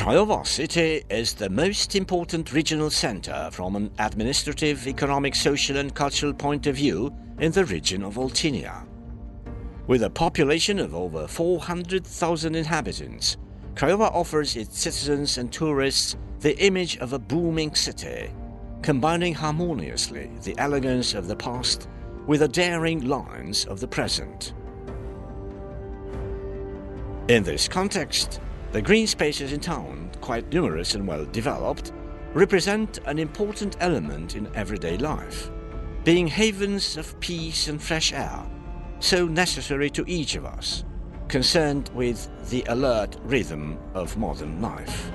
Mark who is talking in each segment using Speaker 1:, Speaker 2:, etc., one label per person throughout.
Speaker 1: Craiova city is the most important regional centre from an administrative, economic, social and cultural point of view in the region of Oltenia. With a population of over 400,000 inhabitants, Craiova offers its citizens and tourists the image of a booming city, combining harmoniously the elegance of the past with the daring lines of the present. In this context, the green spaces in town, quite numerous and well developed, represent an important element in everyday life, being havens of peace and fresh air, so necessary to each of us, concerned with the alert rhythm of modern life.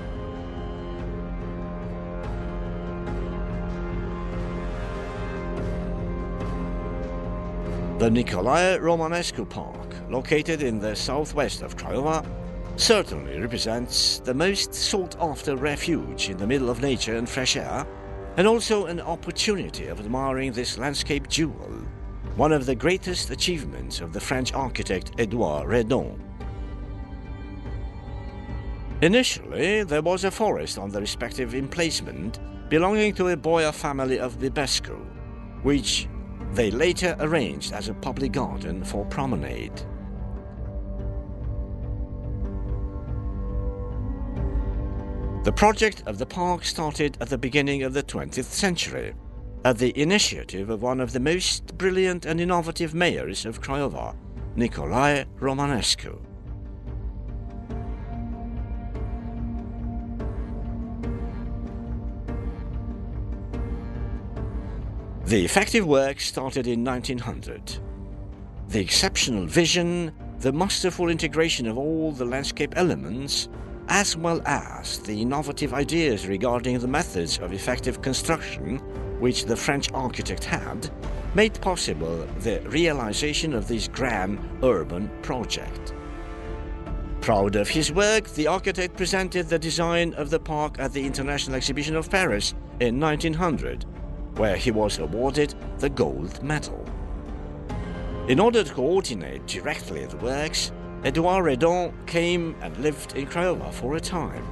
Speaker 1: The Neagoe-Romanescu Park, located in the southwest of Craiova, certainly represents the most sought-after refuge in the middle of nature and fresh air, and also an opportunity of admiring this landscape jewel, one of the greatest achievements of the French architect Édouard Redon. Initially, there was a forest on the respective emplacement belonging to a boyar family of Bibescu, which they later arranged as a public garden for promenade. The project of the park started at the beginning of the 20th century, at the initiative of one of the most brilliant and innovative mayors of Craiova, Nicolae Romanescu. The effective work started in 1900. The exceptional vision, the masterful integration of all the landscape elements, as well as the innovative ideas regarding the methods of effective construction which the French architect had, made possible the realization of this grand urban project. Proud of his work, the architect presented the design of the park at the International Exhibition of Paris in 1900, where he was awarded the gold medal. In order to coordinate directly the works, Édouard Redon came and lived in Craiova for a time.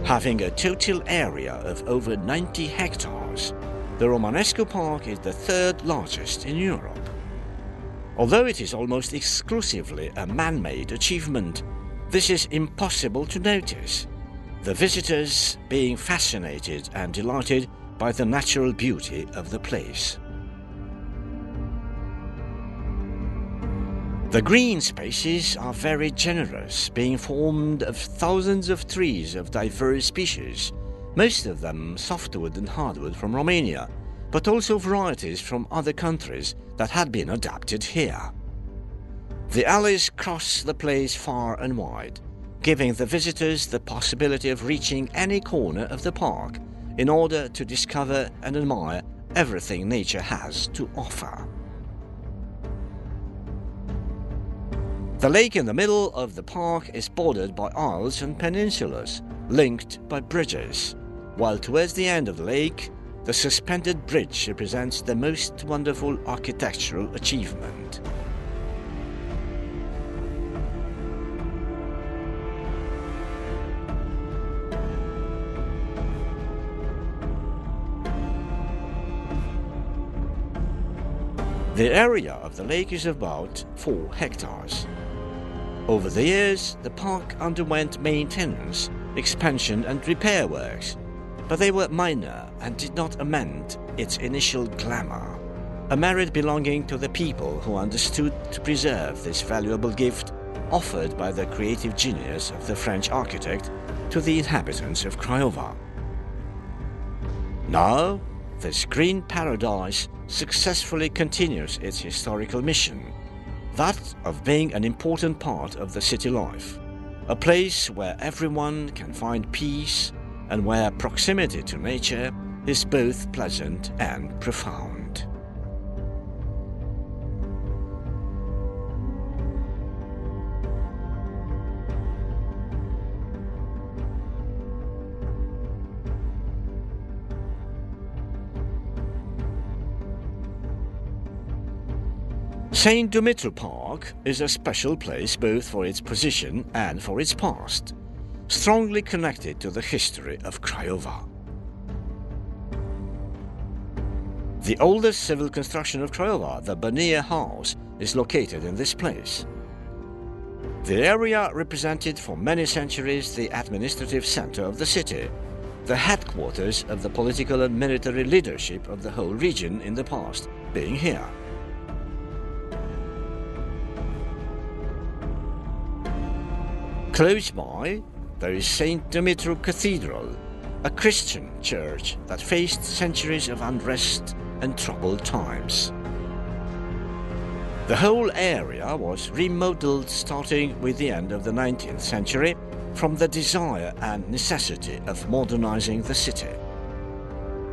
Speaker 1: Having a total area of over 90 hectares, the Romanescu Park is the third largest in Europe. Although it is almost exclusively a man-made achievement, this is impossible to notice, the visitors being fascinated and delighted by the natural beauty of the place. The green spaces are very generous, being formed of thousands of trees of diverse species, most of them softwood and hardwood from Romania, but also varieties from other countries that had been adapted here. The alleys cross the place far and wide, giving the visitors the possibility of reaching any corner of the park in order to discover and admire everything nature has to offer. The lake in the middle of the park is bordered by isles and peninsulas, linked by bridges, while towards the end of the lake, the suspended bridge represents the most wonderful architectural achievement. The area of the lake is about 4 hectares. Over the years, the park underwent maintenance, expansion and repair works, but they were minor and did not amend its initial glamour, a merit belonging to the people who understood to preserve this valuable gift offered by the creative genius of the French architect to the inhabitants of Craiova. Now, this green paradise successfully continues its historical mission, that of being an important part of the city life, a place where everyone can find peace and where proximity to nature is both pleasant and profound. St. Dumitru Park park is a special place both for its position and for its past, strongly connected to the history of Craiova. The oldest civil construction of Craiova, the Bania House, is located in this place. The area represented for many centuries the administrative center of the city, the headquarters of the political and military leadership of the whole region in the past, being here. Close by, there is St. Dumitru Cathedral, a Christian church that faced centuries of unrest and troubled times. The whole area was remodeled starting with the end of the 19th century from the desire and necessity of modernizing the city.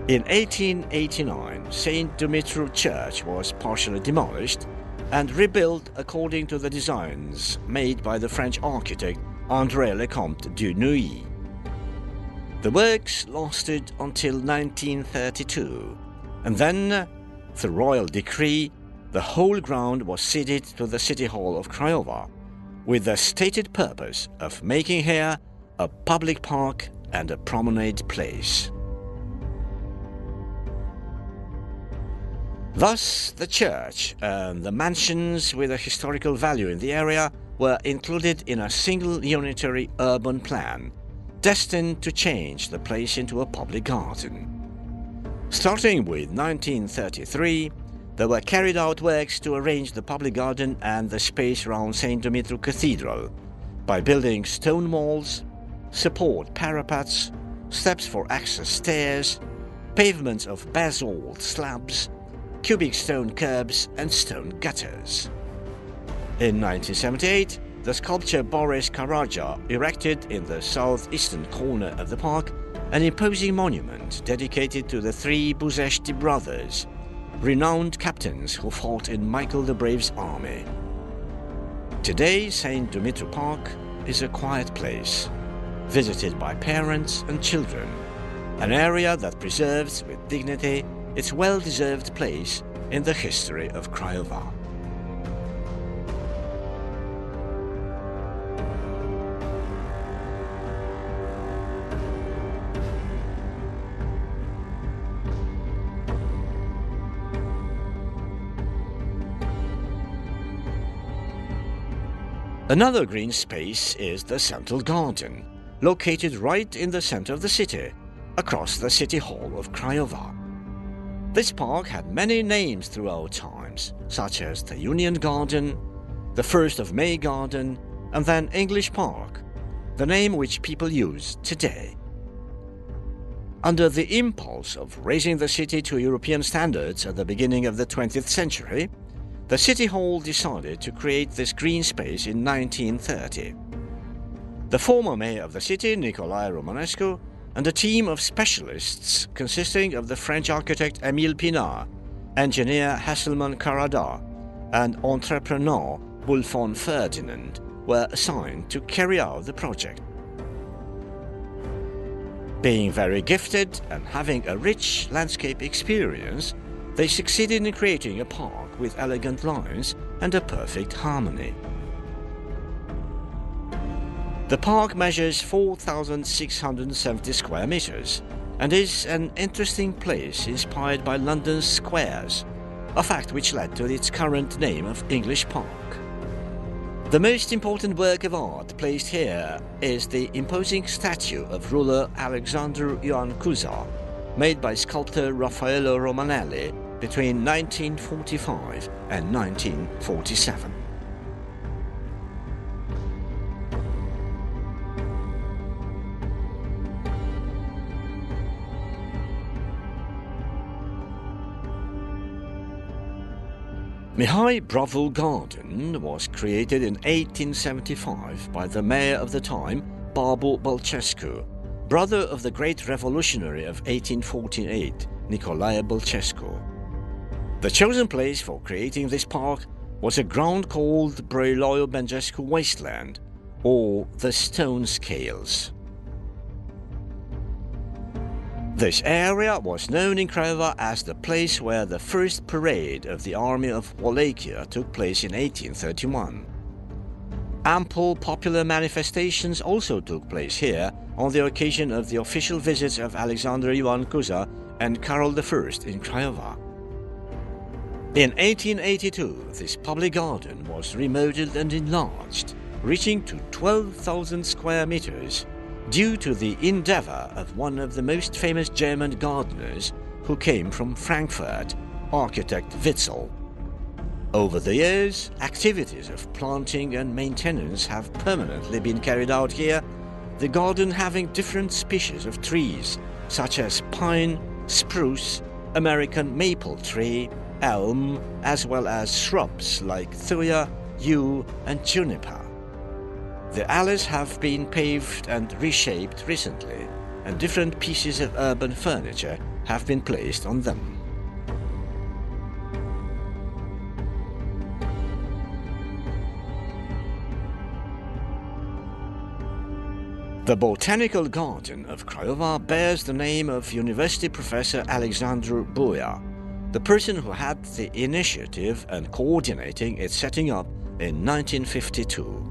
Speaker 1: In 1889, St. Dumitru Church was partially demolished and rebuilt according to the designs made by the French architect André Lecomte du Nouilly. The works lasted until 1932, and then, through royal decree, the whole ground was ceded to the City Hall of Craiova, with the stated purpose of making here a public park and a promenade place. Thus, the church and the mansions with a historical value in the area were included in a single unitary urban plan, destined to change the place into a public garden. Starting with 1933, there were carried out works to arrange the public garden and the space around St. Dumitru Cathedral by building stone walls, support parapets, steps for access stairs, pavements of basalt slabs, cubic stone curbs and stone gutters. In 1978, the sculptor Boris Karaja erected in the southeastern corner of the park an imposing monument dedicated to the three Buzeshti brothers, renowned captains who fought in Michael the Brave's army. Today, St. Dumitru Park is a quiet place, visited by parents and children, an area that preserves with dignity its well-deserved place in the history of Craiova. Another green space is the Central Garden, located right in the center of the city, across the City Hall of Craiova. This park had many names throughout times, such as the Union Garden, the 1st of May Garden, and then English Park, the name which people use today. Under the impulse of raising the city to European standards at the beginning of the 20th century, the City Hall decided to create this green space in 1930. The former mayor of the city, Nicolae Romanescu, and a team of specialists consisting of the French architect Émile Pinard, engineer Hasselmann Karada, and entrepreneur Bulfon Ferdinand were assigned to carry out the project. Being very gifted and having a rich landscape experience, they succeeded in creating a park with elegant lines and a perfect harmony. The park measures 4,670 square meters and is an interesting place inspired by London's squares, a fact which led to its current name of English Park. The most important work of art placed here is the imposing statue of ruler Alexander Ioan Cuza, made by sculptor Raffaello Romanelli between 1945 and 1947. Mihai Bravul Garden was created in 1875 by the mayor of the time, Barbu Bălcescu, brother of the great revolutionary of 1848, Nicolae Bălcescu. The chosen place for creating this park was a ground called Broiloiu-Băngescu Wasteland, or the Stone Scales. This area was known in Craiova as the place where the first parade of the Army of Wallachia took place in 1831. Ample popular manifestations also took place here on the occasion of the official visits of Alexander Ioan Cuza and Carol I in Craiova. In 1882, this public garden was remodeled and enlarged, reaching to 12,000 square meters, due to the endeavor of one of the most famous German gardeners who came from Frankfurt, architect Witzel. Over the years, activities of planting and maintenance have permanently been carried out here, the garden having different species of trees, such as pine, spruce, American maple tree, elm, as well as shrubs like thuya, yew and juniper. The alleys have been paved and reshaped recently, and different pieces of urban furniture have been placed on them. The Botanical Garden of Craiova bears the name of University Professor Alexandru Buia, the person who had the initiative and coordinating its setting up in 1952.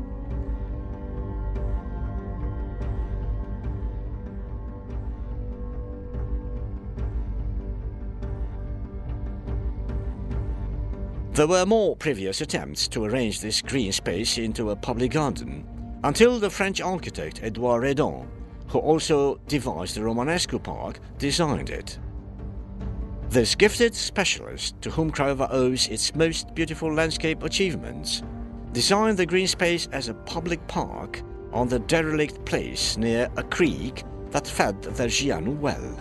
Speaker 1: There were more previous attempts to arrange this green space into a public garden, until the French architect Edouard Redon, who also devised the Romanesque Park, designed it. This gifted specialist, to whom Craiova owes its most beautiful landscape achievements, designed the green space as a public park on the derelict place near a creek that fed the Gianu well.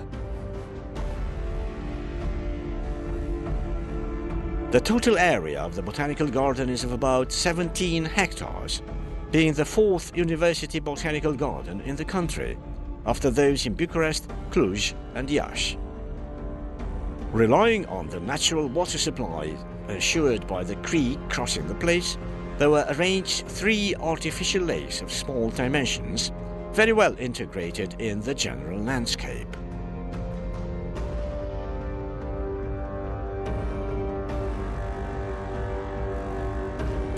Speaker 1: The total area of the botanical garden is of about 17 hectares, being the fourth university botanical garden in the country, after those in Bucharest, Cluj and Iași. Relying on the natural water supply assured by the creek crossing the place, there were arranged 3 artificial lakes of small dimensions, very well integrated in the general landscape.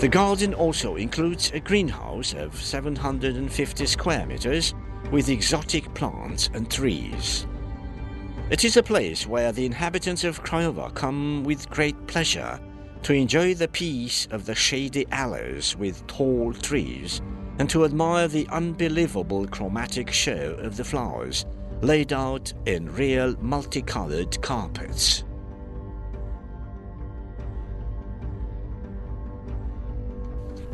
Speaker 1: The garden also includes a greenhouse of 750 square meters with exotic plants and trees. It is a place where the inhabitants of Craiova come with great pleasure to enjoy the peace of the shady alleys with tall trees and to admire the unbelievable chromatic show of the flowers laid out in real multicolored carpets.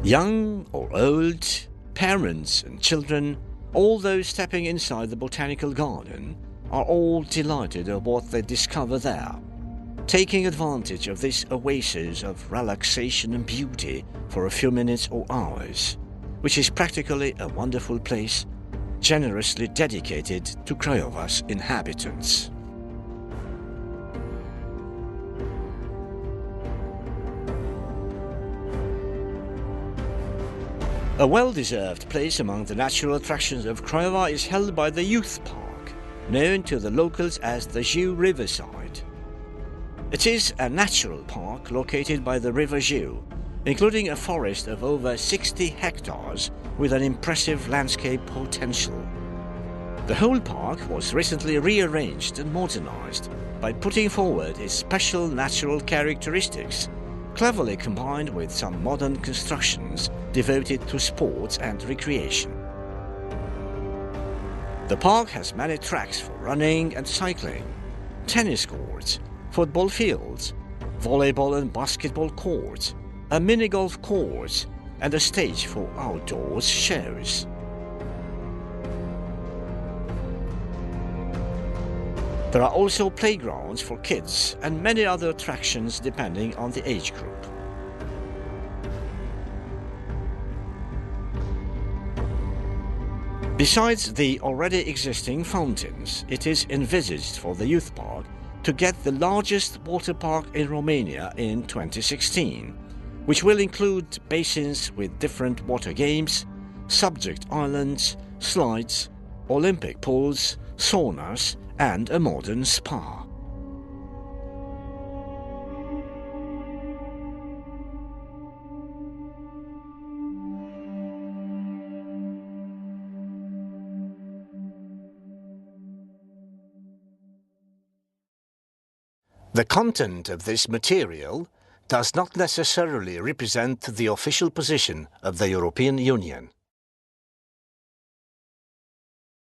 Speaker 1: Young or old, parents and children, all those stepping inside the botanical garden, are all delighted at what they discover there, taking advantage of this oasis of relaxation and beauty for a few minutes or hours, which is practically a wonderful place, generously dedicated to Craiova's inhabitants. A well-deserved place among the natural attractions of Craiova is held by the Youth Park, known to the locals as the Jiu Riverside. It is a natural park located by the River Jiu, including a forest of over 60 hectares with an impressive landscape potential. The whole park was recently rearranged and modernized by putting forward its special natural characteristics, cleverly combined with some modern constructions devoted to sports and recreation. The park has many tracks for running and cycling, tennis courts, football fields, volleyball and basketball courts, a mini-golf course, and a stage for outdoors shows. There are also playgrounds for kids and many other attractions depending on the age group. Besides the already existing fountains, it is envisaged for the youth park to get the largest water park in Romania in 2016, which will include basins with different water games, subject islands, slides, Olympic pools, saunas, and a modern spa. The content of this material does not necessarily represent the official position of the European Union.